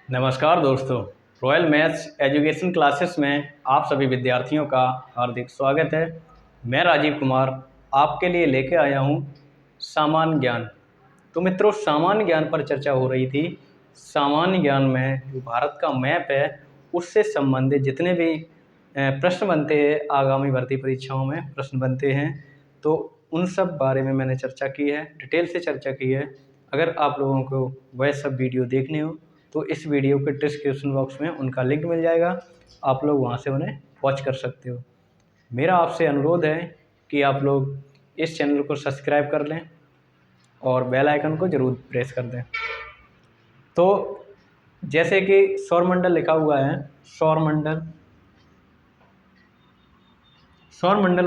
नमस्कार दोस्तों। Royal maths education classes में आप सभी विद्यार्थियों का हार्दिक स्वागत है। मैं राजीव कुमार आपके लिए लेके आया हूँ सामान्य ज्ञान। तो मित्रों, सामान्य ज्ञान पर चर्चा हो रही थी। सामान्य ज्ञान में जो भारत का मैप है उससे संबंधित जितने भी प्रश्न बनते हैं, आगामी भर्ती परीक्षाओं में प्रश्न बनते हैं, तो उन सब बारे में मैंने चर्चा की है, डिटेल से चर्चा की है। अगर आप लोगों को वह सब वीडियो देखने हो तो इस वीडियो के डिस्क्रिप्शन बॉक्स में उनका लिंक मिल जाएगा, आप लोग वहां से उन्हें वॉच कर सकते हो। मेरा आपसे अनुरोध है कि आप लोग इस चैनल को सब्सक्राइब कर लें और बेल आइकन को ज़रूर प्रेस कर दें। तो जैसे कि सौरमंडल लिखा हुआ है, सौरमंडल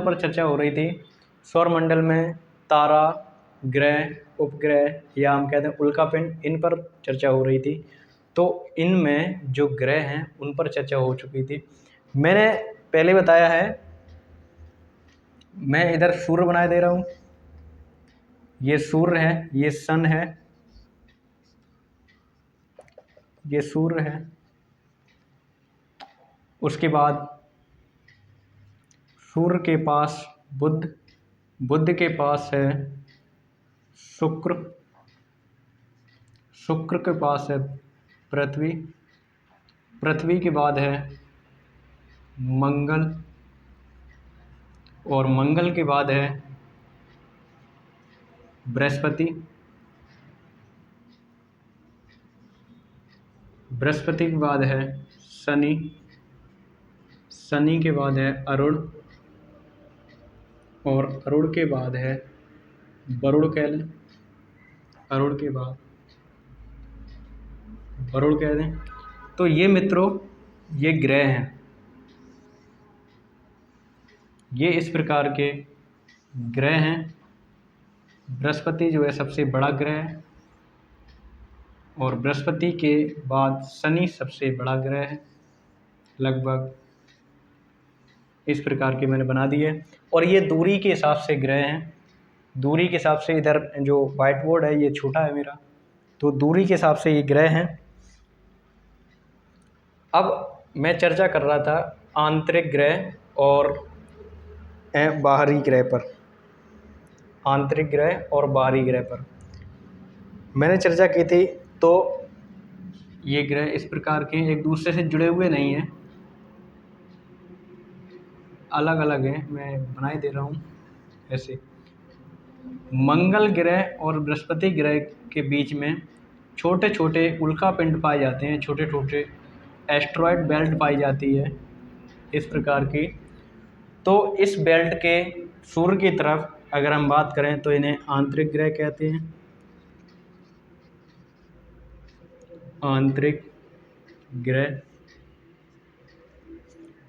पर चर्चा हो रही थी। सौरमंडल में तारा, ग्रह, उपग्रह या हम कहते हैं उल्कापिंड, इन पर चर्चा हो रही थी। तो इनमें जो ग्रह हैं उन पर चर्चा हो चुकी थी। मैंने पहले बताया है, मैं इधर सूर्य बनाए दे रहा हूँ, ये सूर्य है, ये सन है, ये सूर्य है। उसके बाद सूर्य के पास बुध, बुध के पास है शुक्र, शुक्र के पास है पृथ्वी, पृथ्वी के बाद है मंगल, और मंगल के बाद है बृहस्पति, बृहस्पति के बाद है शनि, शनि के बाद है अरुण, और अरुण के बाद है वरुण कह लें, अरुण के बाद वरुण कह दें। तो ये मित्रों, ये ग्रह हैं, ये इस प्रकार के ग्रह हैं। बृहस्पति जो है सबसे बड़ा ग्रह है, और बृहस्पति के बाद शनि सबसे बड़ा ग्रह है। लगभग इस प्रकार के मैंने बना दिए, और ये दूरी के हिसाब से ग्रह हैं। दूरी के हिसाब से इधर जो व्हाइट बोर्ड है ये छोटा है मेरा, तो दूरी के हिसाब से ये ग्रह हैं। अब मैं चर्चा कर रहा था आंतरिक ग्रह और बाहरी ग्रह पर, आंतरिक ग्रह और बाहरी ग्रह पर मैंने चर्चा की थी। तो ये ग्रह इस प्रकार के एक दूसरे से जुड़े हुए नहीं हैं, अलग अलग हैं, मैं बनाए दे रहा हूँ ऐसे। मंगल ग्रह और बृहस्पति ग्रह के बीच में छोटे छोटे उल्कापिंड पाए जाते हैं, छोटे छोटे एस्ट्रॉयड बेल्ट पाई जाती है इस प्रकार की। तो इस बेल्ट के सूर्य की तरफ अगर हम बात करें तो इन्हें आंतरिक ग्रह कहते हैं, आंतरिक ग्रह।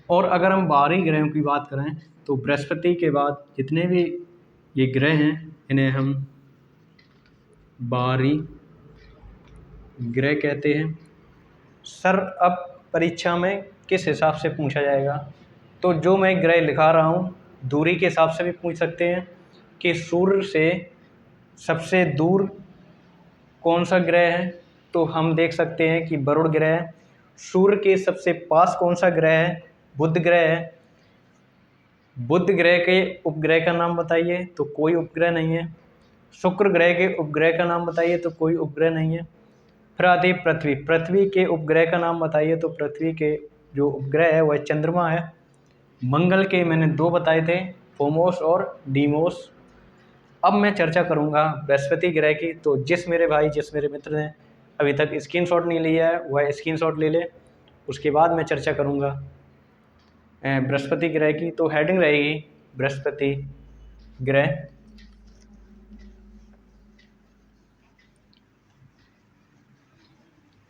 और अगर हम बाहरी ग्रहों की बात करें तो बृहस्पति के बाद जितने भी ये ग्रह हैं इन्हें हम बाहरी ग्रह कहते हैं। सर, अब परीक्षा में किस हिसाब से पूछा जाएगा? तो जो मैं ग्रह लिखा रहा हूँ दूरी के हिसाब से भी पूछ सकते हैं कि सूर्य से सबसे दूर कौन सा ग्रह है, तो हम देख सकते हैं कि वरुण ग्रह है। सूर्य के सबसे पास कौन सा ग्रह है? बुध ग्रह है। बुध ग्रह के उपग्रह का नाम बताइए, तो कोई उपग्रह नहीं है। शुक्र ग्रह के उपग्रह का नाम बताइए, तो कोई उपग्रह नहीं है। फिर आती है पृथ्वी, पृथ्वी के उपग्रह का नाम बताइए, तो पृथ्वी के जो उपग्रह है वह चंद्रमा है। मंगल के मैंने 2 बताए थे, फोमोस और डीमोस। अब मैं चर्चा करूंगा बृहस्पति ग्रह की। तो जिस मेरे मित्र ने अभी तक स्क्रीनशॉट नहीं लिया है वह स्क्रीनशॉट ले ले। उसके बाद मैं चर्चा करूंगा बृहस्पति ग्रह की। तो हेडिंग रहेगी बृहस्पति ग्रह।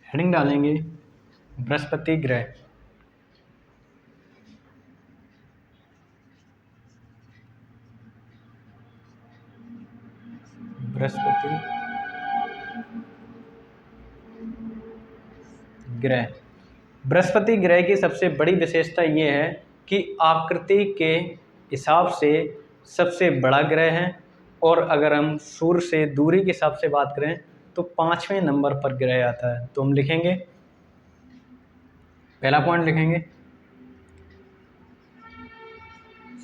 हेडिंग डालेंगे बृहस्पति ग्रह। बृहस्पति ग्रह, बृहस्पति ग्रह की सबसे बड़ी विशेषता ये है कि आकृति के हिसाब से सबसे बड़ा ग्रह है, और अगर हम सूर्य से दूरी के हिसाब से बात करें तो 5वें नंबर पर ग्रह आता है। तो हम लिखेंगे पहला पॉइंट लिखेंगे,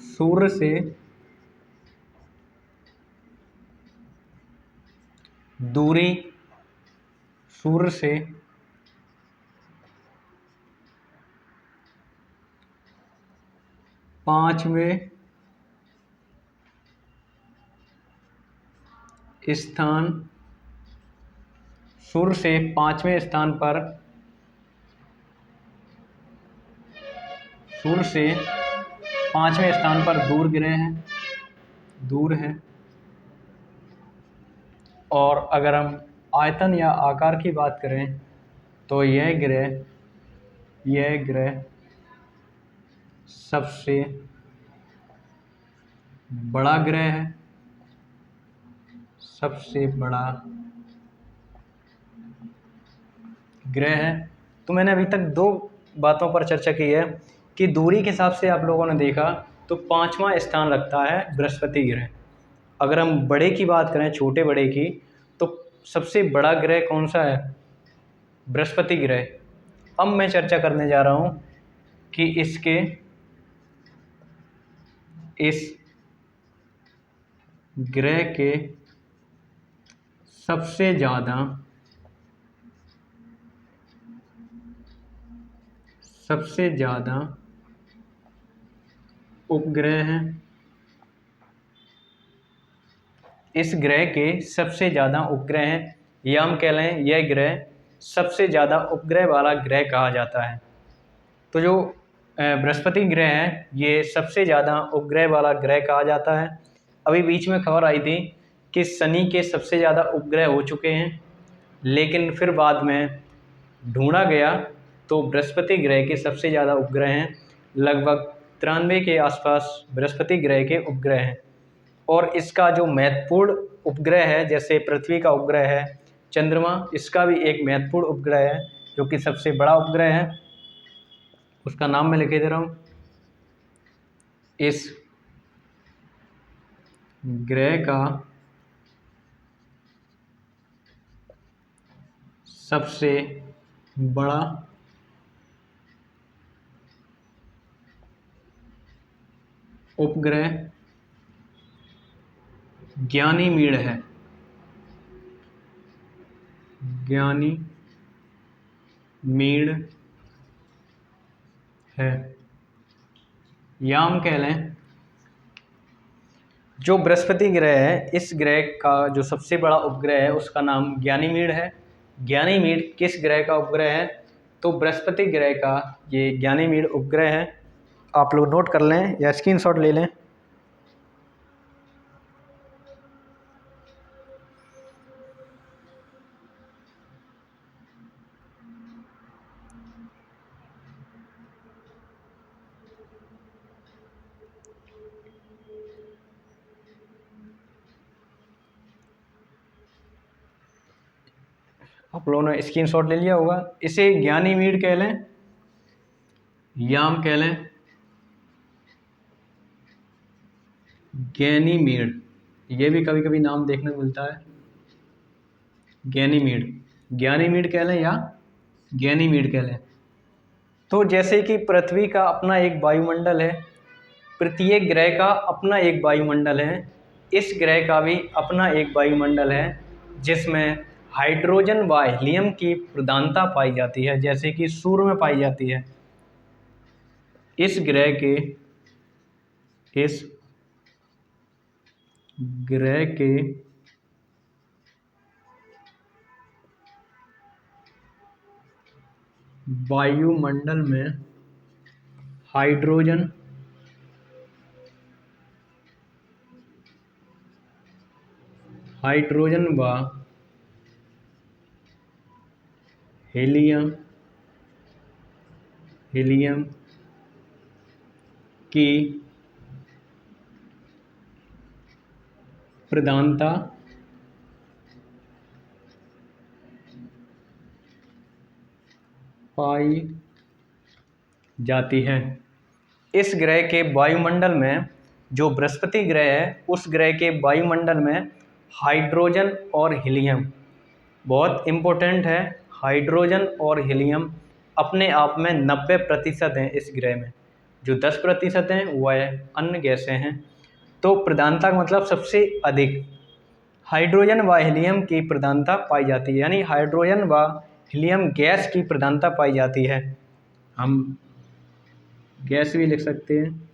सूर्य से दूरी, सूर्य से 5वें स्थान, सूर्य से 5वें स्थान पर, सूर्य से 5वें स्थान पर दूर ग्रह है, दूर है। और अगर हम आयतन या आकार की बात करें तो यह ग्रह सबसे बड़ा ग्रह है, सबसे बड़ा ग्रह है। तो मैंने अभी तक दो बातों पर चर्चा की है कि दूरी के हिसाब से आप लोगों ने देखा तो 5वां स्थान रखता है बृहस्पति ग्रह। अगर हम बड़े की बात करें, छोटे बड़े की, तो सबसे बड़ा ग्रह कौन सा है? बृहस्पति ग्रह। अब मैं चर्चा करने जा रहा हूं कि इस ग्रह के सबसे ज़्यादा उपग्रह हैं। इस ग्रह के सबसे ज़्यादा उपग्रह हैं, या हम कह लें यह ग्रह सबसे ज़्यादा उपग्रह वाला ग्रह कहा जाता है। तो जो बृहस्पति ग्रह है ये सबसे ज़्यादा उपग्रह वाला ग्रह कहा जाता है। अभी बीच में खबर आई थी कि शनि के सबसे ज़्यादा उपग्रह हो चुके हैं, लेकिन फिर बाद में ढूंढा गया तो बृहस्पति ग्रह के सबसे ज़्यादा उपग्रह हैं। लगभग 93 के आसपास बृहस्पति ग्रह के उपग्रह हैं। और इसका जो महत्वपूर्ण उपग्रह है, जैसे पृथ्वी का उपग्रह है, चंद्रमा, इसका भी एक महत्वपूर्ण उपग्रह है जो कि सबसे बड़ा उपग्रह है, उसका नाम मैं लिखे दे रहा हूँ। इस ग्रह का सबसे बड़ा उपग्रह गयानीमेड है, गयानीमेड है। या हम कह लें जो बृहस्पति ग्रह है, इस ग्रह का जो सबसे बड़ा उपग्रह है उसका नाम गयानीमेड है। गयानीमेड किस ग्रह का उपग्रह है? तो बृहस्पति ग्रह का ये गयानीमेड उपग्रह है। आप लोग नोट कर लें या स्क्रीनशॉट ले लें। आप लोगों ने स्क्रीनशॉट ले लिया होगा। इसे गयानीमेड कह लें या हम कह लें गैनीमेड, ये भी कभी कभी नाम देखने को मिलता है, गैनीमेड कह लें या गैनीमेड कह लें। तो जैसे कि पृथ्वी का अपना एक वायुमंडल है, प्रत्येक ग्रह का अपना एक वायुमंडल है, इस ग्रह का भी अपना एक वायुमंडल है जिसमें हाइड्रोजन व हीलियम की प्रधानता पाई जाती है, जैसे कि सूर्य में पाई जाती है। इस ग्रह के वायुमंडल में हाइड्रोजन व हीलियम की प्रधानता पाई जाती है। इस ग्रह के वायुमंडल में, जो बृहस्पति ग्रह है उस ग्रह के वायुमंडल में हाइड्रोजन और हीलियम बहुत इम्पोर्टेंट है। हाइड्रोजन और हीलियम अपने आप में 90% हैं इस ग्रह में, जो 10% हैं वह अन्य गैसें हैं। तो प्रधानता का मतलब सबसे अधिक हाइड्रोजन व हीलियम की प्रधानता पाई जाती है, यानी हाइड्रोजन व हीलियम गैस की प्रधानता पाई जाती है। हम गैस भी लिख सकते हैं।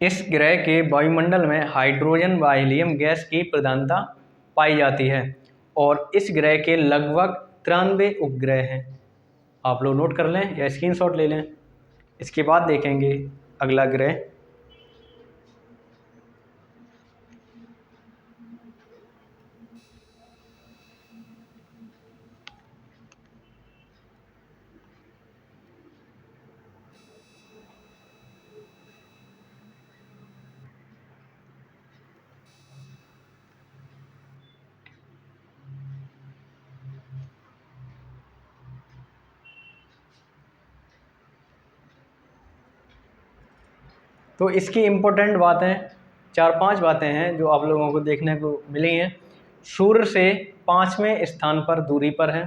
इस ग्रह के वायुमंडल में हाइड्रोजन व हीलियम गैस की प्रधानता पाई जाती है और इस ग्रह के लगभग 93 उपग्रह हैं। आप लोग नोट कर लें या स्क्रीनशॉट ले लें। इसके बाद देखेंगे अगला ग्रह। तो इसकी इम्पोर्टेंट बातें 4-5 बातें हैं जो आप लोगों को देखने को मिली हैं। सूर्य से 5वें स्थान पर दूरी पर है,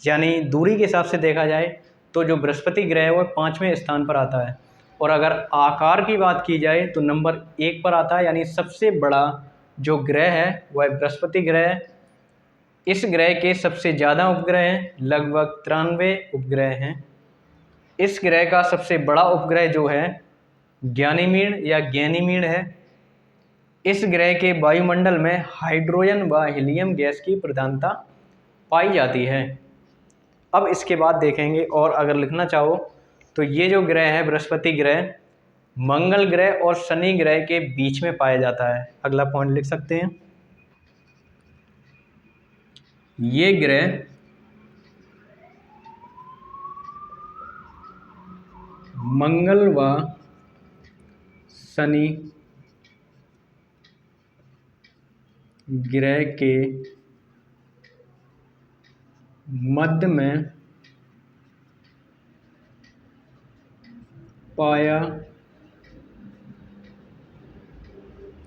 यानी दूरी के हिसाब से देखा जाए तो जो बृहस्पति ग्रह है वह 5वें स्थान पर आता है। और अगर आकार की बात की जाए तो नंबर 1 पर आता है, यानी सबसे बड़ा जो ग्रह है वह बृहस्पति ग्रह है। इस ग्रह के सबसे ज़्यादा उपग्रह हैं, लगभग 93 उपग्रह हैं। इस ग्रह का सबसे बड़ा उपग्रह जो है ज्ञानीमीड या गैनीमीड है। इस ग्रह के वायुमंडल में हाइड्रोजन व हीलियम गैस की प्रधानता पाई जाती है। अब इसके बाद देखेंगे, और अगर लिखना चाहो तो ये जो ग्रह है बृहस्पति ग्रह मंगल ग्रह और शनि ग्रह के बीच में पाया जाता है। अगला पॉइंट लिख सकते हैं। ये ग्रह मंगल व शनि ग्रह के मध्य में पाया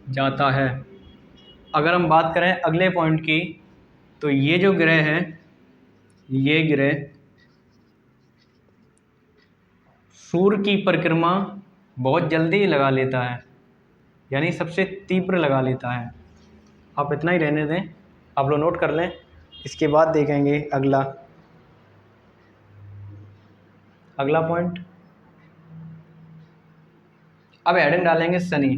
जाता है। अगर हम बात करें अगले पॉइंट की तो ये जो ग्रह है ये ग्रह सूर्य की परिक्रमा बहुत जल्दी लगा लेता है, यानी सबसे तीव्र लगा लेता है। आप इतना ही रहने दें, आप लोग नोट कर लें। इसके बाद देखेंगे अगला पॉइंट। अब हेडिंग डालेंगे शनि।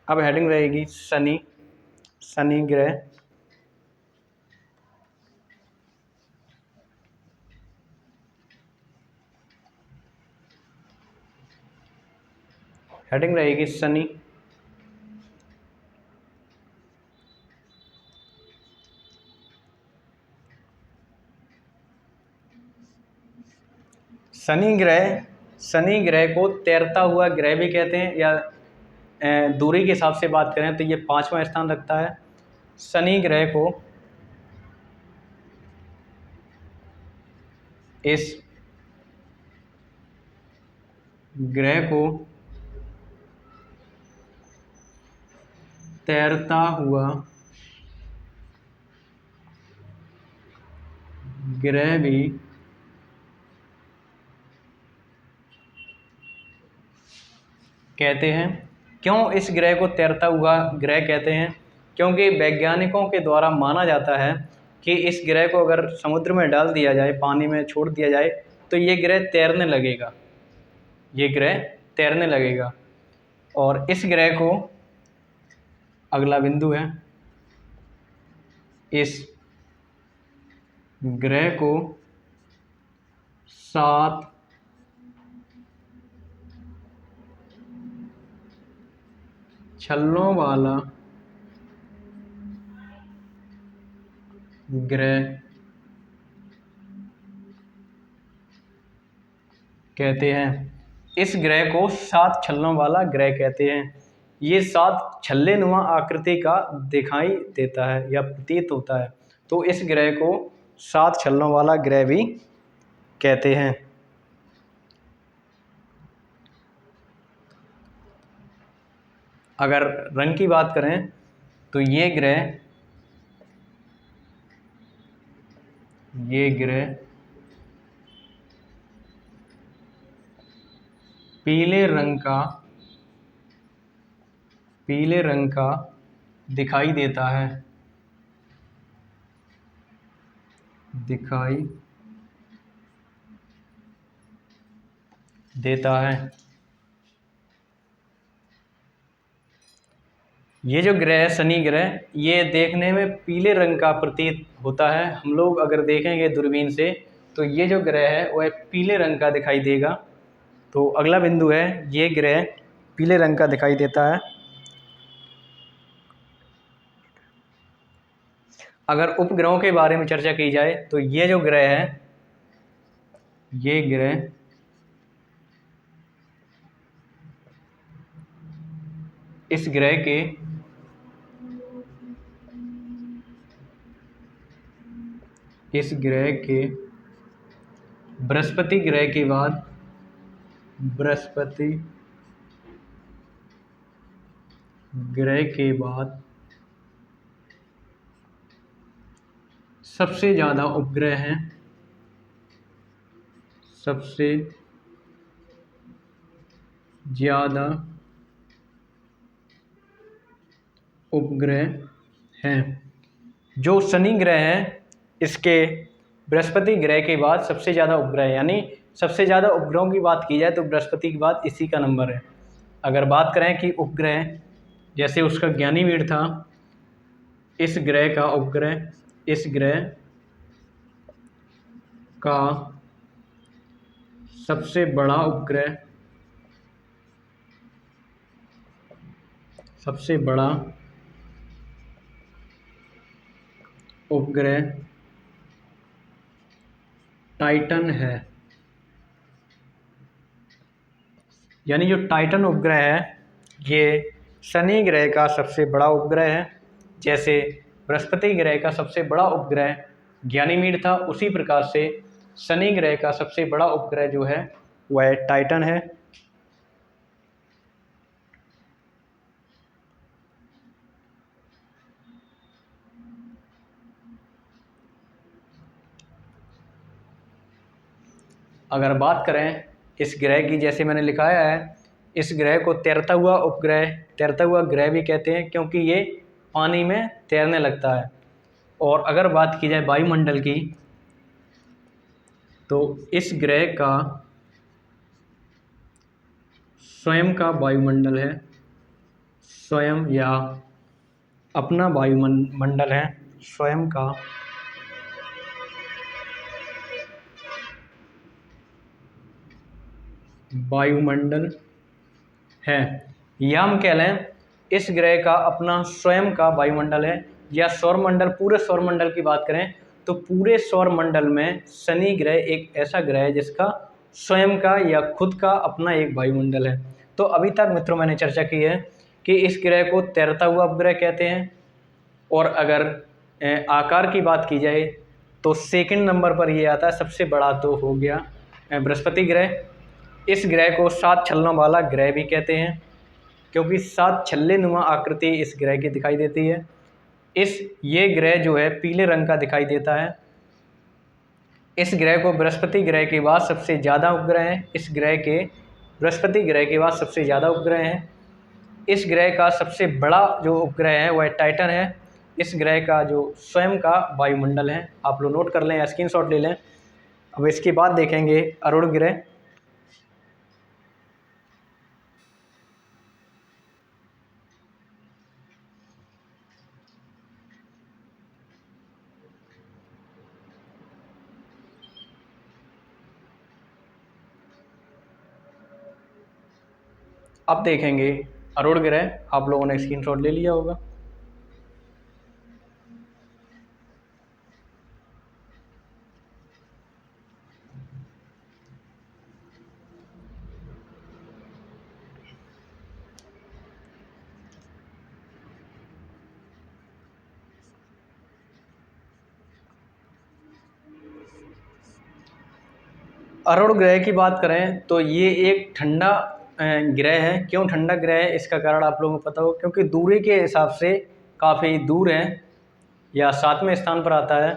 अब हेडिंग रहेगी शनि ग्रह हेडिंग रहेगी शनि। शनि ग्रह को तैरता हुआ ग्रह भी कहते हैं, या दूरी के हिसाब से बात करें तो ये 5वां स्थान रखता है। शनि ग्रह को इस ग्रह को तैरता हुआ ग्रह भी कहते हैं। क्यों इस ग्रह को तैरता हुआ ग्रह कहते हैं? क्योंकि वैज्ञानिकों के द्वारा माना जाता है कि इस ग्रह को अगर समुद्र में डाल दिया जाए, पानी में छोड़ दिया जाए, तो ये ग्रह तैरने लगेगा। और इस ग्रह को, अगला बिंदु है, इस ग्रह को 7 छल्लों वाला ग्रह कहते हैं। इस ग्रह को 7 छल्लों वाला ग्रह कहते हैं। ये 7 छल्ले नुमा आकृति का दिखाई देता है या प्रतीत होता है, तो इस ग्रह को 7 छल्लों वाला ग्रह भी कहते हैं। अगर रंग की बात करें तो ये ग्रह पीले रंग का दिखाई देता है, ये जो ग्रह है शनि ग्रह, ये देखने में पीले रंग का प्रतीत होता है। हम लोग अगर देखेंगे दूरबीन से तो ये जो ग्रह है वह पीले रंग का दिखाई देगा। तो अगला बिंदु है, ये ग्रह पीले रंग का दिखाई देता है। अगर उपग्रहों के बारे में चर्चा की जाए तो ये जो ग्रह है, ये ग्रह इस ग्रह के बृहस्पति ग्रह के बाद सबसे ज़्यादा उपग्रह हैं, जो शनि ग्रह है इसके बृहस्पति ग्रह के बाद सबसे ज़्यादा उपग्रह, यानी सबसे ज़्यादा उपग्रहों की बात की जाए तो बृहस्पति के बाद इसी का नंबर है। अगर बात करें कि उपग्रह, जैसे उसका ज्ञानीवीर था, इस ग्रह का सबसे बड़ा उपग्रह टाइटन है। यानी जो टाइटन उपग्रह है ये शनि ग्रह का सबसे बड़ा उपग्रह है। जैसे बृहस्पति ग्रह का सबसे बड़ा उपग्रह ज्ञानीमीड था, उसी प्रकार से शनि ग्रह का सबसे बड़ा उपग्रह जो है वह टाइटन है। अगर बात करें इस ग्रह की, जैसे मैंने लिखाया है, इस ग्रह को तैरता हुआ ग्रह भी कहते हैं, क्योंकि ये पानी में तैरने लगता है। और अगर बात की जाए वायुमंडल की, तो इस ग्रह का स्वयं का वायुमंडल है, स्वयं या अपना वायुमंडल है, स्वयं का वायुमंडल है, या हम कह लें इस ग्रह का अपना स्वयं का वायुमंडल है। या सौरमंडल, पूरे सौरमंडल की बात करें तो पूरे सौरमंडल में शनि ग्रह एक ऐसा ग्रह है जिसका स्वयं का या खुद का अपना एक वायुमंडल है। तो अभी तक मित्रों मैंने चर्चा की है कि इस ग्रह को तैरता हुआ उपग्रह कहते हैं। और अगर आकार की बात की जाए तो सेकंड नंबर पर ये आता है, सबसे बड़ा तो हो गया बृहस्पति ग्रह। इस ग्रह को 7 छल्लों वाला ग्रह भी कहते हैं, क्योंकि 7 छल्ले नुमा आकृति इस ग्रह की दिखाई देती है। ये ग्रह जो है पीले रंग का दिखाई देता है। इस ग्रह को बृहस्पति ग्रह के बाद सबसे ज़्यादा उपग्रह हैं। बृहस्पति ग्रह के बाद सबसे ज़्यादा उपग्रह हैं। इस ग्रह का सबसे बड़ा जो उपग्रह है वह टाइटन है। इस ग्रह का जो स्वयं का वायुमंडल है, आप लोग नोट कर लें या स्क्रीनशॉट ले लें। अब इसके बाद देखेंगे अरुण ग्रह। अब देखेंगे अरुण ग्रह, आप लोगों ने स्क्रीनशॉट ले लिया होगा। अरुण ग्रह की बात करें तो ये एक ठंडा ग्रह है। क्यों ठंडा ग्रह है, इसका कारण आप लोगों को पता हो, क्योंकि दूरी के हिसाब से काफ़ी दूर है या 7वें स्थान पर आता है,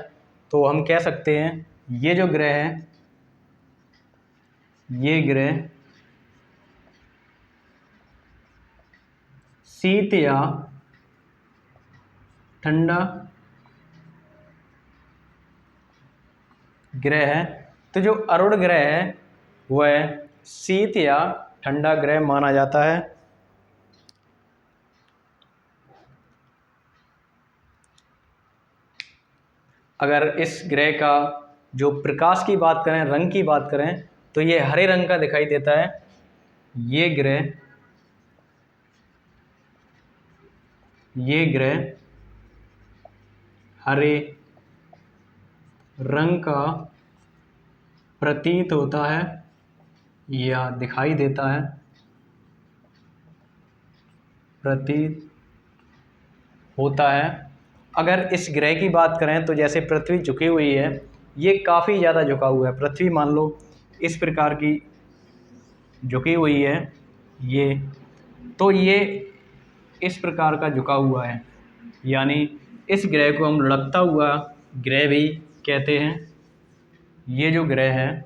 तो हम कह सकते हैं ये जो ग्रह है, ये ग्रह शीत या ठंडा ग्रह है। तो जो अरुण ग्रह है वह शीत या ठंडा ग्रह माना जाता है। अगर इस ग्रह का जो प्रकाश की बात करें, रंग की बात करें, तो ये हरे रंग का दिखाई देता है। ये ग्रह हरे रंग का प्रतीत होता है या दिखाई देता है, प्रतीत होता है। अगर इस ग्रह की बात करें तो जैसे पृथ्वी झुकी हुई है, ये काफ़ी ज़्यादा झुका हुआ है। पृथ्वी मान लो इस प्रकार की झुकी हुई है, ये इस प्रकार का झुका हुआ है, यानी इस ग्रह को हम लुढ़कता हुआ ग्रह भी कहते हैं। ये जो ग्रह है,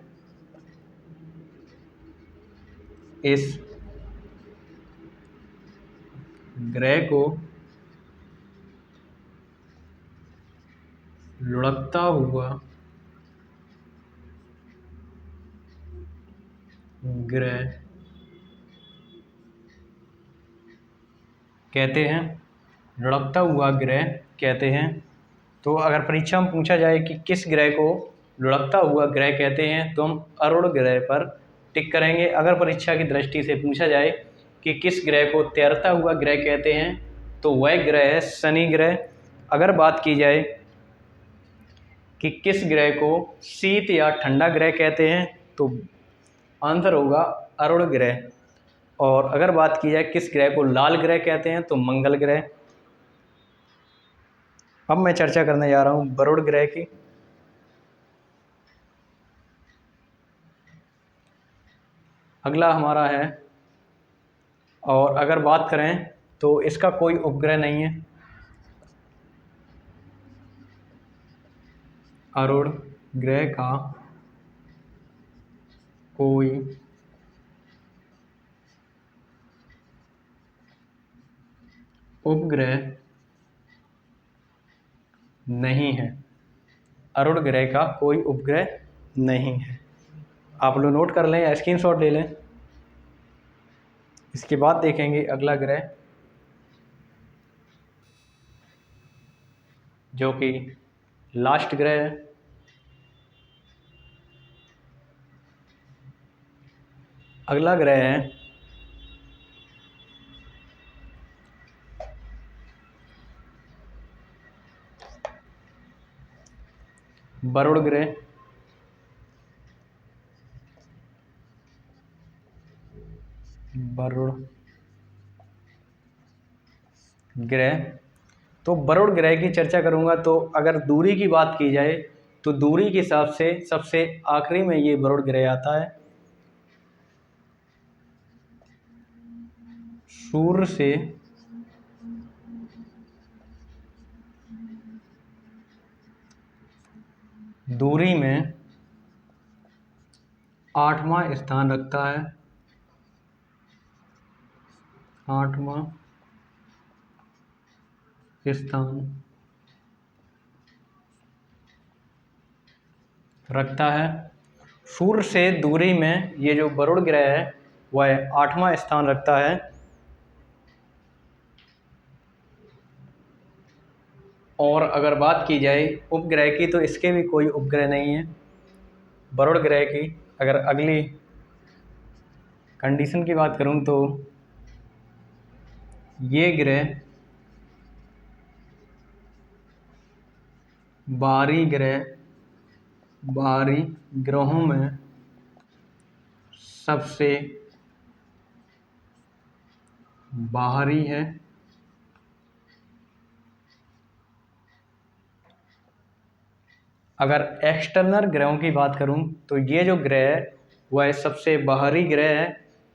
इस ग्रह को लुढ़कता हुआ ग्रह कहते हैं, लुढ़कता हुआ ग्रह कहते हैं। तो अगर परीक्षा में पूछा जाए कि किस ग्रह को लुढ़कता हुआ ग्रह कहते हैं, तो हम अरुण ग्रह पर टिक करेंगे। अगर परीक्षा की दृष्टि से पूछा जाए कि किस ग्रह को तैरता हुआ ग्रह कहते हैं, तो वह ग्रह है शनि ग्रह। अगर बात की जाए कि किस ग्रह को शीत या ठंडा ग्रह कहते हैं, तो आंसर होगा अरुण ग्रह। और अगर बात की जाए किस ग्रह को लाल ग्रह कहते हैं, तो मंगल ग्रह। अब मैं चर्चा करने जा रहा हूँ वरुण ग्रह की। अगला हमारा है, और अगर बात करें तो इसका कोई उपग्रह नहीं है। अरुण ग्रह का कोई उपग्रह नहीं है। अरुण ग्रह का कोई उपग्रह नहीं है। आप लोग नोट कर लें या स्क्रीनशॉट ले लें। इसके बाद देखेंगे अगला ग्रह, जो कि लास्ट ग्रह है। अगला ग्रह है वरुण ग्रह। वरुण ग्रह, तो वरुण ग्रह की चर्चा करूंगा, तो अगर दूरी की बात की जाए तो दूरी के हिसाब से सबसे आखिरी में ये वरुण ग्रह आता है। सूर्य से दूरी में 8वां स्थान रखता है। 8वां स्थान रखता है। सूर्य से दूरी में ये जो वरुण ग्रह है वह 8वां स्थान रखता है। और अगर बात की जाए उपग्रह की, तो इसके भी कोई उपग्रह नहीं है। वरुण ग्रह की अगर अगली कंडीशन की बात करूं, तो ये ग्रह बाहरी ग्रहों में सबसे बाहरी है। अगर एक्सटर्नल ग्रहों की बात करूं, तो ये जो ग्रह है वह सबसे बाहरी ग्रह है,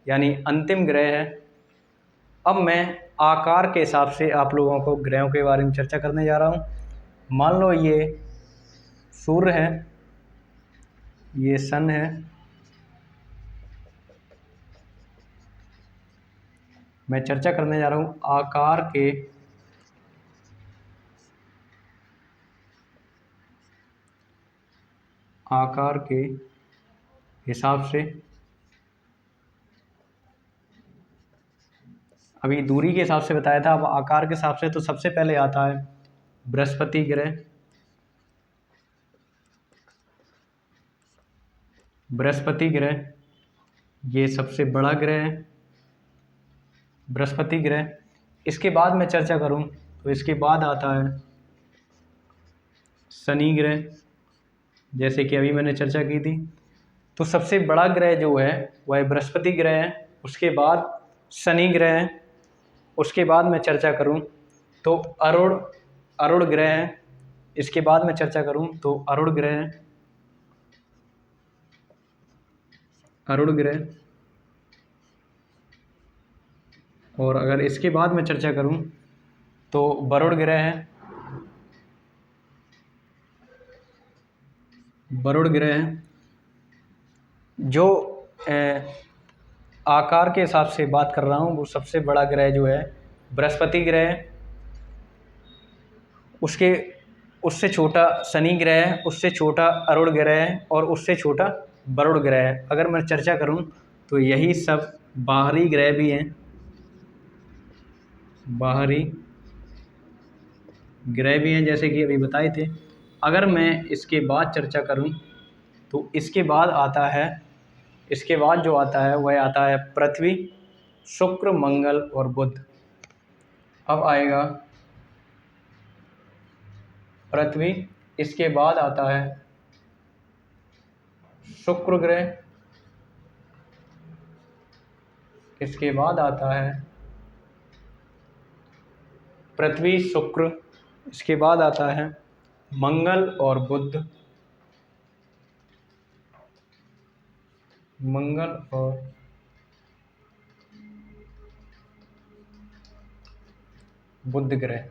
यानी अंतिम ग्रह है। अब मैं आकार के हिसाब से आप लोगों को ग्रहों के बारे में चर्चा करने जा रहा हूँ। मान लो ये सूर्य है, ये सन है, मैं चर्चा करने जा रहा हूँ आकार के हिसाब से। अभी दूरी के हिसाब से बताया था, अब आकार के हिसाब से तो सबसे पहले आता है बृहस्पति ग्रह। बृहस्पति ग्रह ये सबसे बड़ा ग्रह है, बृहस्पति ग्रह। इसके बाद मैं चर्चा करूं तो इसके बाद आता है शनि ग्रह, जैसे कि अभी मैंने चर्चा की थी। तो सबसे बड़ा ग्रह जो है वह बृहस्पति ग्रह है, उसके बाद शनि ग्रह है, उसके बाद मैं चर्चा करूं तो अरुण ग्रह है, इसके बाद मैं चर्चा करूं तो अरुण ग्रह है, अरुण ग्रह। और अगर इसके बाद मैं चर्चा करूं तो वरुण ग्रह है, वरुण ग्रह है। जो आकार के हिसाब से बात कर रहा हूं वो सबसे बड़ा ग्रह जो है बृहस्पति ग्रह है, उससे छोटा शनि ग्रह है, उससे छोटा अरुण ग्रह है और उससे छोटा वरुण ग्रह है। अगर मैं चर्चा करूं तो यही सब बाहरी ग्रह भी हैं, बाहरी ग्रह भी हैं, जैसे कि अभी बताए थे। अगर मैं इसके बाद चर्चा करूं तो इसके बाद जो आता है वह आता है पृथ्वी, शुक्र, मंगल और बुध। अब आएगा पृथ्वी, इसके बाद आता है शुक्र ग्रह, इसके बाद आता है पृथ्वी, शुक्र, इसके बाद आता है मंगल और बुध, मंगल और बुध ग्रह।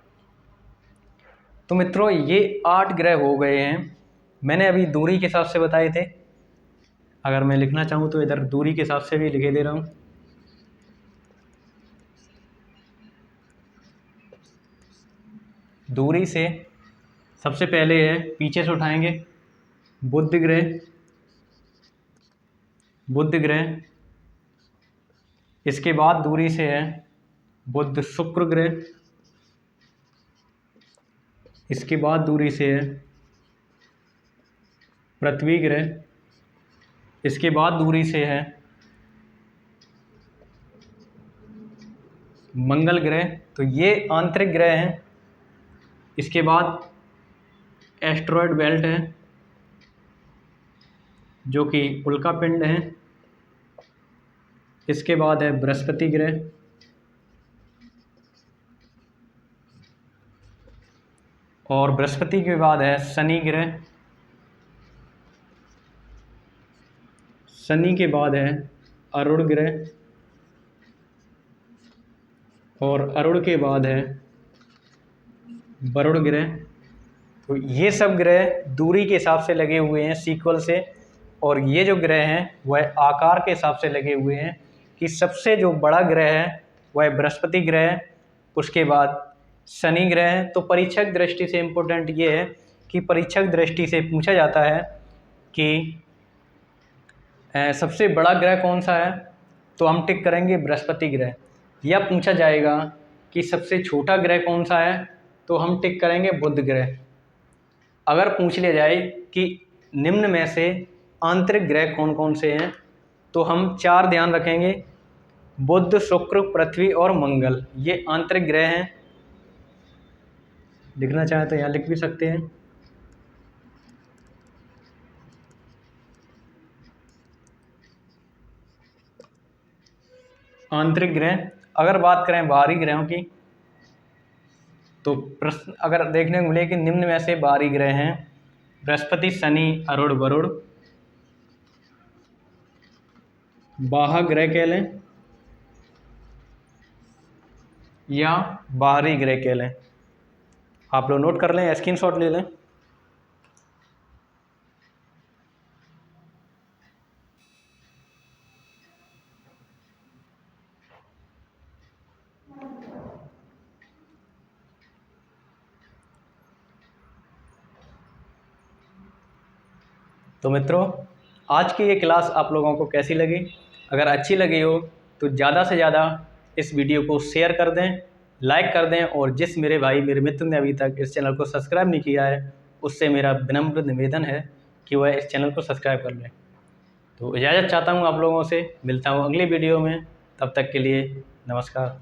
तो मित्रों ये 8 ग्रह हो गए हैं, मैंने अभी दूरी के हिसाब से बताए थे। अगर मैं लिखना चाहूँ तो इधर दूरी के हिसाब से भी लिखे दे रहा हूँ। दूरी से सबसे पहले है, पीछे से उठाएंगे, बुध ग्रह, बुध ग्रह। इसके बाद दूरी से है बुध शुक्र ग्रह, इसके बाद दूरी से है पृथ्वी ग्रह, इसके बाद दूरी से है मंगल ग्रह। तो ये आंतरिक ग्रह हैं। इसके बाद एस्टेरॉयड बेल्ट है जो कि उल्का पिंड है। इसके बाद है बृहस्पति ग्रह, और बृहस्पति के बाद है शनि ग्रह, शनि के बाद है अरुण ग्रह, और अरुण के बाद है वरुण ग्रह। तो ये सब ग्रह दूरी के हिसाब से लगे हुए हैं सीक्वल से, और ये जो ग्रह हैं वह आकार के हिसाब से लगे हुए हैं कि सबसे जो बड़ा ग्रह है वह बृहस्पति ग्रह है, उसके बाद शनि ग्रह है। तो परीक्षक दृष्टि से इम्पोर्टेंट ये है कि परीक्षक दृष्टि से पूछा जाता है कि सबसे बड़ा ग्रह कौन सा है, तो हम टिक करेंगे बृहस्पति ग्रह। या पूछा जाएगा कि सबसे छोटा ग्रह कौन सा है, तो हम टिक करेंगे बुध ग्रह। अगर पूछ लिया जाए कि निम्न में से आंतरिक ग्रह कौन कौन से हैं, तो हम 4 ध्यान रखेंगे, बुध, शुक्र, पृथ्वी और मंगल, ये आंतरिक ग्रह हैं। लिखना चाहें तो यहाँ लिख भी सकते हैं। आंतरिक ग्रह। अगर बात करें बाहरी ग्रहों की, तो प्रश्न अगर देखने को मिले कि निम्न में से बाहरी ग्रह हैं बृहस्पति, शनि, अरुण, वरुण। बाह्य ग्रह कह लें, या बाहरी ग्रे कह लें। आप लोग नोट कर लें, स्क्रीनशॉट ले लें। तो मित्रों, आज की ये क्लास आप लोगों को कैसी लगी? अगर अच्छी लगी हो तो ज़्यादा से ज़्यादा इस वीडियो को शेयर कर दें, लाइक कर दें, और जिस मेरे भाई मेरे मित्र ने अभी तक इस चैनल को सब्सक्राइब नहीं किया है उससे मेरा विनम्र निवेदन है कि वह इस चैनल को सब्सक्राइब कर लें। तो इजाज़त चाहता हूँ आप लोगों से, मिलता हूँ अगली वीडियो में, तब तक के लिए नमस्कार।